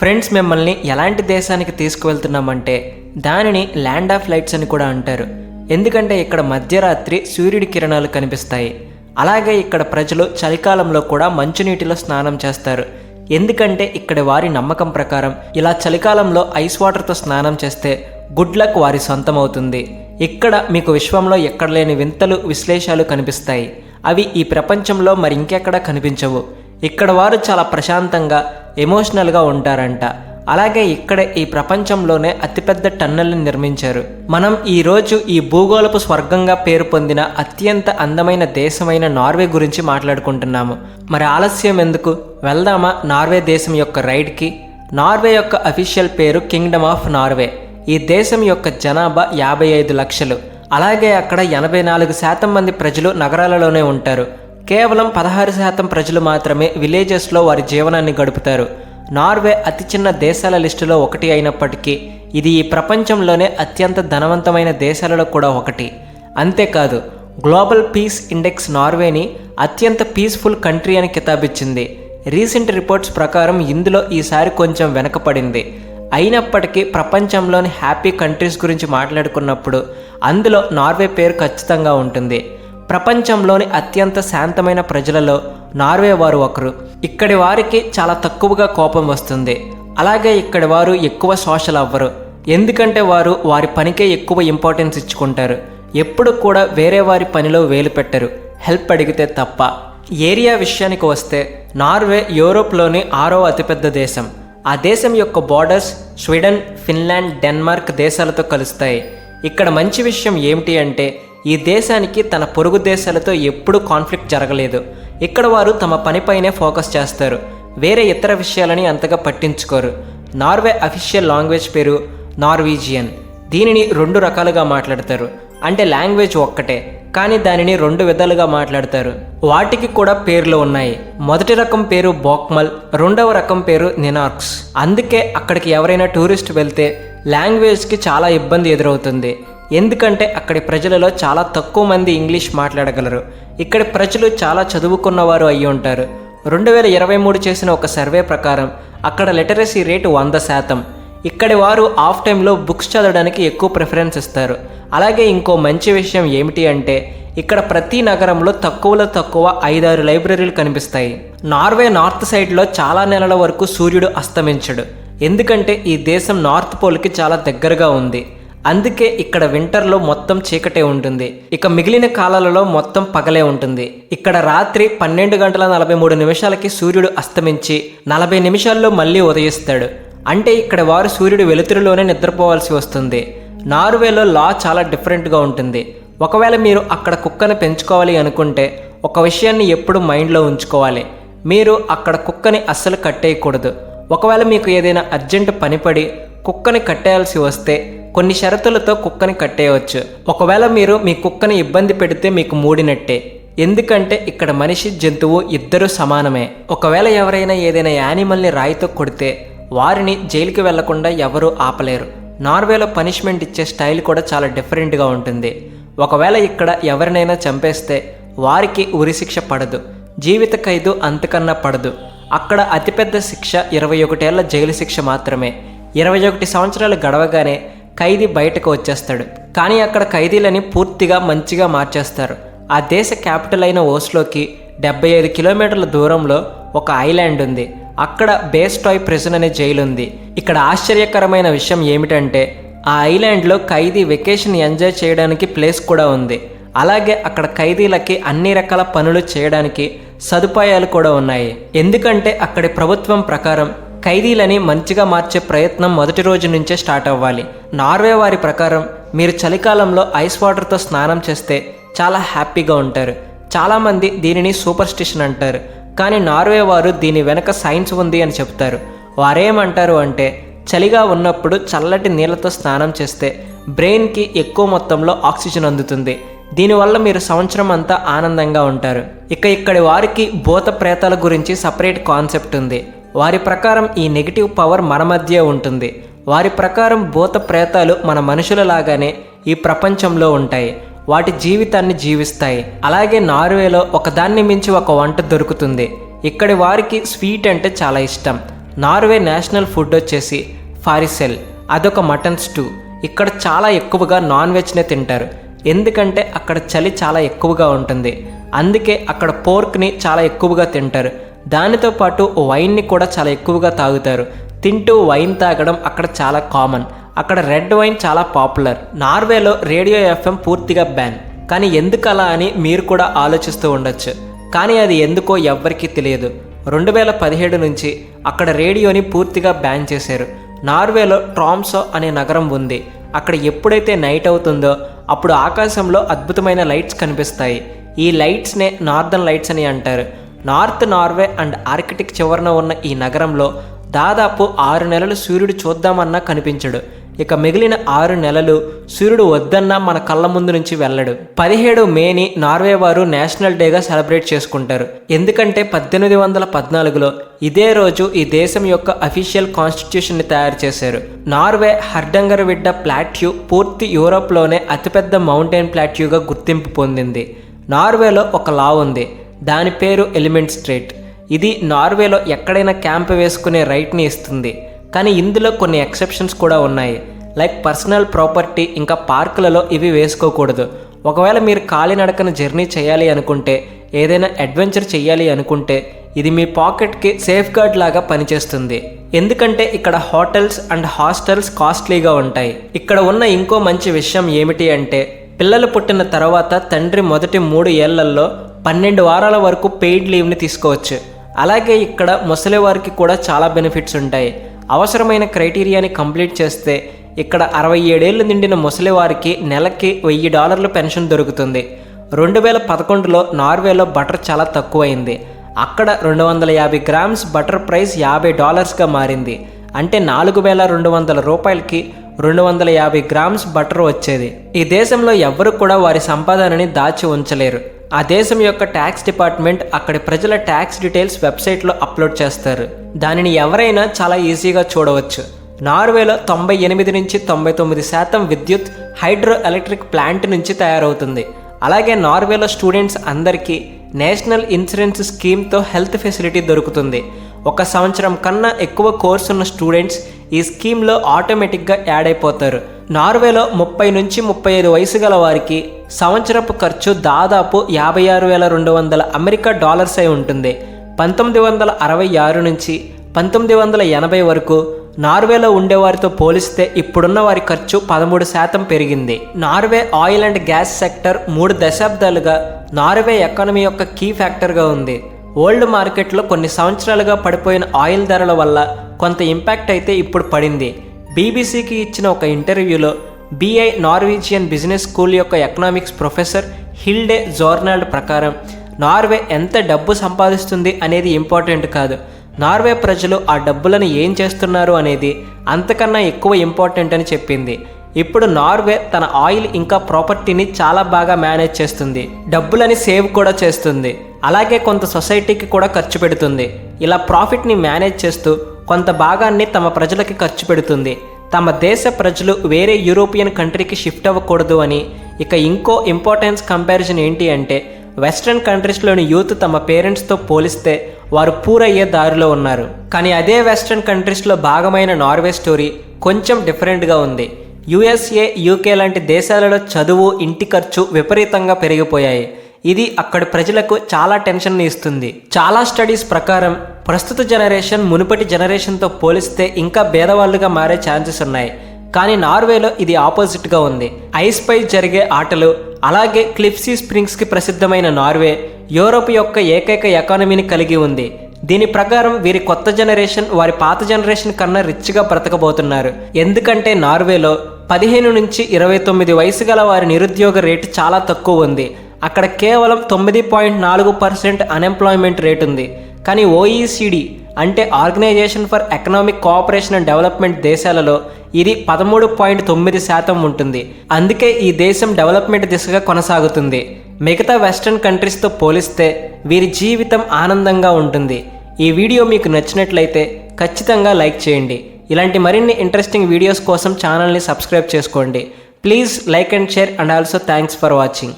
Friends, మిమ్మల్ని ఎలాంటి దేశానికి తీసుకువెళ్తున్నామంటే దానిని ల్యాండ్ ఆఫ్ లైట్స్ అని కూడా అంటారు. ఎందుకంటే ఇక్కడ మధ్యరాత్రి సూర్యుడి కిరణాలు కనిపిస్తాయి. అలాగే ఇక్కడ ప్రజలు చలికాలంలో కూడా మంచునీటిలో స్నానం చేస్తారు. ఎందుకంటే ఇక్కడ వారి నమ్మకం ప్రకారం ఇలా చలికాలంలో ఐస్ వాటర్తో స్నానం చేస్తే గుడ్ లక్ వారి సొంతమవుతుంది. ఇక్కడ మీకు విశ్వంలో ఎక్కడ లేని వింతలు విశ్లేషాలు కనిపిస్తాయి. అవి ఈ ప్రపంచంలో మరి ఇంకెక్కడ కనిపించవు. ఇక్కడ వారు చాలా ప్రశాంతంగా ఎమోషనల్గా ఉంటారంట. అలాగే ఇక్కడే ఈ ప్రపంచంలోనే అతిపెద్ద టన్నెల్ని నిర్మించారు. మనం ఈరోజు ఈ భూగోళపు స్వర్గంగా పేరు పొందిన అత్యంత అందమైన దేశమైన నార్వే గురించి మాట్లాడుకుంటున్నాము. మరి ఆలస్యం ఎందుకు, వెళ్దామా నార్వే దేశం యొక్క రైడ్కి. నార్వే యొక్క అఫీషియల్ పేరు కింగ్డమ్ ఆఫ్ నార్వే. ఈ దేశం యొక్క జనాభా 55 లక్షలు. అలాగే అక్కడ 84% మంది ప్రజలు నగరాలలోనే ఉంటారు. కేవలం 16% ప్రజలు మాత్రమే విలేజెస్లో వారి జీవనాన్ని గడుపుతారు. నార్వే అతి చిన్న దేశాల లిస్టులో ఒకటి అయినప్పటికీ ఇది ఈ ప్రపంచంలోనే అత్యంత ధనవంతమైన దేశాలలో కూడా ఒకటి. అంతేకాదు, గ్లోబల్ పీస్ ఇండెక్స్ నార్వేని అత్యంత పీస్ఫుల్ కంట్రీ అని కితాబిచ్చింది. రీసెంట్ రిపోర్ట్స్ ప్రకారం ఇందులో ఈసారి కొంచెం వెనకపడింది. అయినప్పటికీ ప్రపంచంలోని హ్యాపీ కంట్రీస్ గురించి మాట్లాడుకున్నప్పుడు అందులో నార్వే పేరు ఖచ్చితంగా ఉంటుంది. ప్రపంచంలోని అత్యంత శాంతమైన ప్రజలలో నార్వే వారు ఒకరు. ఇక్కడి వారికి చాలా తక్కువగా కోపం వస్తుంది. అలాగే ఇక్కడి వారు ఎక్కువ సోషల్ అవ్వరు. ఎందుకంటే వారు వారి పనికే ఎక్కువ ఇంపార్టెన్స్ ఇచ్చుకుంటారు. ఎప్పుడు కూడా వేరే వారి పనిలో వేలు పెట్టరు, హెల్ప్ అడిగితే తప్ప. ఏరియా విషయానికి వస్తే నార్వే యూరోప్లోని 6వ అతిపెద్ద దేశం. ఆ దేశం యొక్క బోర్డర్స్ స్వీడన్, ఫిన్లాండ్, డెన్మార్క్ దేశాలతో కలుస్తాయి. ఇక్కడ మంచి విషయం ఏమిటి అంటే ఈ దేశానికి తన పొరుగు దేశాలతో ఎప్పుడూ కాన్ఫ్లిక్ట్ జరగలేదు. ఇక్కడ వారు తమ పనిపైనే ఫోకస్ చేస్తారు. వేరే ఇతర విషయాలని అంతగా పట్టించుకోరు. నార్వే అఫీషియల్ లాంగ్వేజ్ పేరు నార్వీజియన్. దీనిని 2 రకాలుగా మాట్లాడతారు. అంటే లాంగ్వేజ్ ఒక్కటే కానీ దానిని 2 విధాలుగా మాట్లాడతారు. వాటికి కూడా పేర్లు ఉన్నాయి. మొదటి రకం పేరు బోక్మల్, రెండవ రకం పేరు నినార్క్స్. అందుకే అక్కడికి ఎవరైనా టూరిస్ట్ వెళ్తే లాంగ్వేజ్కి చాలా ఇబ్బంది ఎదురవుతుంది. ఎందుకంటే అక్కడి ప్రజలలో చాలా తక్కువ మంది ఇంగ్లీష్ మాట్లాడగలరు. ఇక్కడి ప్రజలు చాలా చదువుకున్నవారు అయ్యి ఉంటారు. 2023 చేసిన ఒక సర్వే ప్రకారం అక్కడ లిటరసీ రేటు 100%. ఇక్కడి వారు ఆఫ్ టైంలో బుక్స్ చదవడానికి ఎక్కువ ప్రిఫరెన్స్ ఇస్తారు. అలాగే ఇంకో మంచి విషయం ఏమిటి అంటే ఇక్కడ ప్రతి నగరంలో తక్కువలో తక్కువ 5-6 లైబ్రరీలు కనిపిస్తాయి. నార్వే నార్త్ సైడ్లో చాలా నెలల వరకు సూర్యుడు అస్తమించడు. ఎందుకంటే ఈ దేశం నార్త్ పోల్కి చాలా దగ్గరగా ఉంది. అందుకే ఇక్కడ వింటర్లో మొత్తం చీకటే ఉంటుంది. ఇక మిగిలిన కాలాలలో మొత్తం పగలే ఉంటుంది. ఇక్కడ రాత్రి 12:43 సూర్యుడు అస్తమించి 40 నిమిషాల్లో మళ్ళీ ఉదయిస్తాడు. అంటే ఇక్కడ వారు సూర్యుడు వెలుతురులోనే నిద్రపోవాల్సి వస్తుంది. నార్వేలో లా చాలా డిఫరెంట్గా ఉంటుంది. ఒకవేళ మీరు అక్కడ కుక్కను పెంచుకోవాలి అనుకుంటే ఒక విషయాన్ని ఎప్పుడు మైండ్లో ఉంచుకోవాలి. మీరు అక్కడ కుక్కని అస్సలు కట్టేయకూడదు. ఒకవేళ మీకు ఏదైనా అర్జెంటు పనిపడి కుక్కని కట్టేయాల్సి వస్తే కొన్ని షరతులతో కుక్కని కట్టేయవచ్చు. ఒకవేళ మీరు మీ కుక్కని ఇబ్బంది పెడితే మీకు మూడినట్టే. ఎందుకంటే ఇక్కడ మనిషి జంతువు ఇద్దరూ సమానమే. ఒకవేళ ఎవరైనా ఏదైనా యానిమల్ని రాయితో కొడితే వారిని జైలుకి వెళ్లకుండా ఎవరూ ఆపలేరు. నార్వేలో పనిష్మెంట్ ఇచ్చే స్టైల్ కూడా చాలా డిఫరెంట్గా ఉంటుంది. ఒకవేళ ఇక్కడ ఎవరినైనా చంపేస్తే వారికి ఉరిశిక్ష పడదు, జీవిత ఖైదు అంతకన్నా పడదు. అక్కడ అతిపెద్ద శిక్ష 21 ఏళ్ల జైలు శిక్ష మాత్రమే. 21 సంవత్సరాలు గడవగానే ఖైదీ బయటకు వచ్చేస్తాడు. కానీ అక్కడ ఖైదీలని పూర్తిగా మంచిగా మార్చేస్తారు. ఆ దేశ క్యాపిటల్ అయిన ఓస్లోకి 75 కిలోమీటర్ల దూరంలో ఒక ఐలాండ్ ఉంది. అక్కడ బేస్టాయ్ ప్రిజన్ అనే జైలు ఉంది. ఇక్కడ ఆశ్చర్యకరమైన విషయం ఏమిటంటే ఆ ఐలాండ్లో ఖైదీ వెకేషన్ ఎంజాయ్ చేయడానికి ప్లేస్ కూడా ఉంది. అలాగే అక్కడ ఖైదీలకి అన్ని రకాల పనులు చేయడానికి సదుపాయాలు కూడా ఉన్నాయి. ఎందుకంటే అక్కడి ప్రభుత్వం ప్రకారం ఖైదీలని మంచిగా మార్చే ప్రయత్నం మొదటి రోజు నుంచే స్టార్ట్ అవ్వాలి. నార్వే వారి ప్రకారం మీరు చలికాలంలో ఐస్ వాటర్తో స్నానం చేస్తే చాలా హ్యాపీగా ఉంటారు. చాలామంది దీనిని సూపర్ స్టిషన్ అంటారు. కానీ నార్వే వారు దీని వెనక సైన్స్ ఉంది అని చెప్తారు. వారేమంటారు అంటే చలిగా ఉన్నప్పుడు చల్లటి నీళ్ళతో స్నానం చేస్తే బ్రెయిన్కి ఎక్కువ మొత్తంలో ఆక్సిజన్ అందుతుంది. దీనివల్ల మీరు సంవత్సరం అంతా ఆనందంగా ఉంటారు. ఇక్కడి వారికి భూత ప్రేతాల గురించి సపరేట్ కాన్సెప్ట్ ఉంది. వారి ప్రకారం ఈ నెగిటివ్ పవర్ మన మధ్య ఉంటుంది. వారి ప్రకారం భూత ప్రేతాలు మన మనుషులలాగానే ఈ ప్రపంచంలో ఉంటాయి. వాటి జీవితాన్ని జీవిస్తాయి. అలాగే నార్వేలో ఒకదాన్ని మించి ఒక వంట దొరుకుతుంది. ఇక్కడి వారికి స్వీట్ అంటే చాలా ఇష్టం. నార్వే నేషనల్ ఫుడ్ వచ్చేసి ఫారిసెల్, అదొక మటన్ స్టూ. ఇక్కడ చాలా ఎక్కువగా నాన్ వెజ్నే తింటారు, ఎందుకంటే అక్కడ చలి చాలా ఎక్కువగా ఉంటుంది. అందుకే అక్కడ పోర్క్ని చాలా ఎక్కువగా తింటారు. దానితో పాటు వైన్ని కూడా చాలా ఎక్కువగా తాగుతారు. తింటూ వైన్ తాగడం అక్కడ చాలా కామన్. అక్కడ రెడ్ వైన్ చాలా పాపులర్. నార్వేలో రేడియో ఎఫ్ఎం పూర్తిగా బ్యాన్. కానీ ఎందుకలా అని మీరు కూడా ఆలోచిస్తూ ఉండొచ్చు. కానీ అది ఎందుకో ఎవ్వరికీ తెలియదు. 2017 నుంచి అక్కడ రేడియోని పూర్తిగా బ్యాన్ చేశారు. నార్వేలో ట్రామ్సో అనే నగరం ఉంది. అక్కడ ఎప్పుడైతే నైట్ అవుతుందో అప్పుడు ఆకాశంలో అద్భుతమైన లైట్స్ కనిపిస్తాయి. ఈ లైట్స్నే నార్దర్న్ లైట్స్ అని అంటారు. నార్త్ నార్వే అండ్ ఆర్కిటిక్ చివరన ఉన్న ఈ నగరంలో దాదాపు 6 నెలలు సూర్యుడు చూద్దామన్నా కనిపించడు. ఇక మిగిలిన 6 నెలలు సూర్యుడు వద్దన్నా మన కళ్ళ ముందు నుంచి వెళ్ళడు. 17 మేని నార్వే వారు నేషనల్ డేగా సెలబ్రేట్ చేసుకుంటారు. ఎందుకంటే 1814లో ఇదే రోజు ఈ దేశం యొక్క అఫీషియల్ కాన్స్టిట్యూషన్ని తయారు చేశారు. నార్వే హర్డంగర్విడ్డ ప్లాట్యూ పూర్తి యూరోప్లోనే అతిపెద్ద మౌంటైన్ ప్లాట్యూగా గుర్తింపు పొందింది. నార్వేలో ఒక లా ఉంది, దాని పేరు ఎలిమెంట్ స్ట్రేట్. ఇది నార్వేలో ఎక్కడైనా క్యాంప్ వేసుకునే రైట్ని ఇస్తుంది. కానీ ఇందులో కొన్ని ఎక్సెప్షన్స్ కూడా ఉన్నాయి. లైక్ పర్సనల్ ప్రాపర్టీ, ఇంకా పార్కులలో ఇవి వేసుకోకూడదు. ఒకవేళ మీరు కాలినడకన జర్నీ చేయాలి అనుకుంటే, ఏదైనా అడ్వెంచర్ చేయాలి అనుకుంటే ఇది మీ పాకెట్కి సేఫ్ గార్డ్ లాగా పనిచేస్తుంది. ఎందుకంటే ఇక్కడ హోటల్స్ అండ్ హాస్టల్స్ కాస్ట్లీగా ఉంటాయి. ఇక్కడ ఉన్న ఇంకో మంచి విషయం ఏమిటి అంటే, పిల్లలు పుట్టిన తర్వాత తండ్రి మొదటి 3 ఏళ్లలో 12 వారాల వరకు పెయిడ్ లీవ్ని తీసుకోవచ్చు. అలాగే ఇక్కడ ముసలివారికి కూడా చాలా బెనిఫిట్స్ ఉంటాయి. అవసరమైన క్రైటీరియాని కంప్లీట్ చేస్తే ఇక్కడ 67 ఏళ్ళు నిండిన ముసలివారికి నెలకి $1000 పెన్షన్ దొరుకుతుంది. 2011లో నార్వేలో బటర్ చాలా తక్కువైంది. అక్కడ 250 గ్రామ్స్ బటర్ ప్రైస్ $50గా మారింది. అంటే 4200 రూపాయలకి 250 గ్రామ్స్ బటర్ వచ్చేది. ఈ దేశంలో ఎవ్వరు కూడా వారి సంపాదనని దాచి ఉంచలేరు. ఆ దేశం యొక్క ట్యాక్స్ డిపార్ట్మెంట్ అక్కడి ప్రజల ట్యాక్స్ డీటెయిల్స్ వెబ్సైట్లో అప్లోడ్ చేస్తారు. దానిని ఎవరైనా చాలా ఈజీగా చూడవచ్చు. నార్వేలో 98 నుంచి 99% విద్యుత్ హైడ్రో ఎలక్ట్రిక్ ప్లాంట్ నుంచి తయారవుతుంది. అలాగే నార్వేలో స్టూడెంట్స్ అందరికీ నేషనల్ ఇన్సూరెన్స్ స్కీమ్తో హెల్త్ ఫెసిలిటీ దొరుకుతుంది. 1 సంవత్సరం కన్నా ఎక్కువ కోర్సు ఉన్న స్టూడెంట్స్ ఈ స్కీమ్లో ఆటోమేటిక్గా యాడ్ అయిపోతారు. నార్వేలో 30 నుంచి 35 వయసు గల వారికి సంవత్సరపు ఖర్చు దాదాపు $56,200 అమెరికా డాలర్స్ అయి ఉంటుంది. 1966 నుంచి 1980 వరకు నార్వేలో ఉండేవారితో పోలిస్తే ఇప్పుడున్న వారి ఖర్చు 13% పెరిగింది. Norway oil and gas sector 3 దశాబ్దాలుగా నార్వే ఎకానమీ యొక్క కీ ఫ్యాక్టర్గా ఉంది. వరల్డ్ మార్కెట్లో కొన్ని సంవత్సరాలుగా పడిపోయిన ఆయిల్ ధరల వల్ల కొంత ఇంపాక్ట్ అయితే ఇప్పుడు పడింది. బీబీసీకి ఇచ్చిన ఒక ఇంటర్వ్యూలో BI నార్వీజియన్ బిజినెస్ స్కూల్ యొక్క ఎకనామిక్స్ ప్రొఫెసర్ హిల్డే జోర్నాల్డ్ ప్రకారం నార్వే ఎంత డబ్బు సంపాదిస్తుంది అనేది ఇంపార్టెంట్ కాదు, నార్వే ప్రజలు ఆ డబ్బులను ఏం చేస్తున్నారు అనేది అంతకన్నా ఎక్కువ ఇంపార్టెంట్ అని చెప్పింది. ఇప్పుడు నార్వే తన ఆయిల్ ఇంకా ప్రాపర్టీని చాలా బాగా మేనేజ్ చేస్తుంది, డబ్బులని సేవ్ కూడా చేస్తుంది. అలాగే కొంత సొసైటీకి కూడా ఖర్చు పెడుతుంది. ఇలా ప్రాఫిట్ని మేనేజ్ చేస్తూ కొంత భాగాన్ని తమ ప్రజలకి ఖర్చు పెడుతుంది. తమ దేశ ప్రజలు వేరే యూరోపియన్ కంట్రీకి షిఫ్ట్ అవ్వకూడదు అని. ఇక ఇంకో ఇంపార్టెన్స్ కంపారిజన్ ఏంటి అంటే, వెస్ట్రన్ కంట్రీస్లోని యూత్ తమ పేరెంట్స్తో పోలిస్తే వారు పూర్ అయ్యే దారిలో ఉన్నారు. కానీ అదే వెస్ట్రన్ కంట్రీస్లో భాగమైన నార్వే స్టోరీ కొంచెం డిఫరెంట్గా ఉంది. USA, UK లాంటి దేశాలలో చదువు, ఇంటి ఖర్చు విపరీతంగా పెరిగిపోయాయి. ఇది అక్కడి ప్రజలకు చాలా టెన్షన్ని ఇస్తుంది. చాలా స్టడీస్ ప్రకారం ప్రస్తుత జనరేషన్ మునుపటి జనరేషన్తో పోలిస్తే ఇంకా భేదవాళ్ళుగా మారే ఛాన్సెస్ ఉన్నాయి. కానీ నార్వేలో ఇది ఆపోజిట్గా ఉంది. ఐస్ పై జరిగే ఆటలు, అలాగే క్లిఫ్సీ స్ప్రింగ్స్కి ప్రసిద్ధమైన నార్వే యూరోప్ యొక్క ఏకైక ఎకానమీని కలిగి ఉంది. దీని ప్రకారం వీరి కొత్త జనరేషన్ వారి పాత జనరేషన్ కన్నా రిచ్గా బ్రతకబోతున్నారు. ఎందుకంటే నార్వేలో 15 నుంచి 29 వయసు గల వారి నిరుద్యోగ రేటు చాలా తక్కువ ఉంది. అక్కడ కేవలం 9.4% అన్ఎంప్లాయ్మెంట్ రేట్ ఉంది. కానీ OECD అంటే organisation for economic cooperation and development దేశాలలో ఇది 13.9% ఉంటుంది. అందుకే ఈ దేశం డెవలప్మెంట్ దిశగా కొనసాగుతుంది. మిగతా వెస్ట్రన్ కంట్రీస్తో పోలిస్తే వీరి జీవితం ఆనందంగా ఉంటుంది. ఈ వీడియో మీకు నచ్చినట్లయితే ఖచ్చితంగా లైక్ చేయండి. ఇలాంటి మరిన్ని ఇంట్రెస్టింగ్ వీడియోస్ కోసం ఛానల్ని సబ్స్క్రైబ్ చేసుకోండి. Please like and share and also thanks for watching.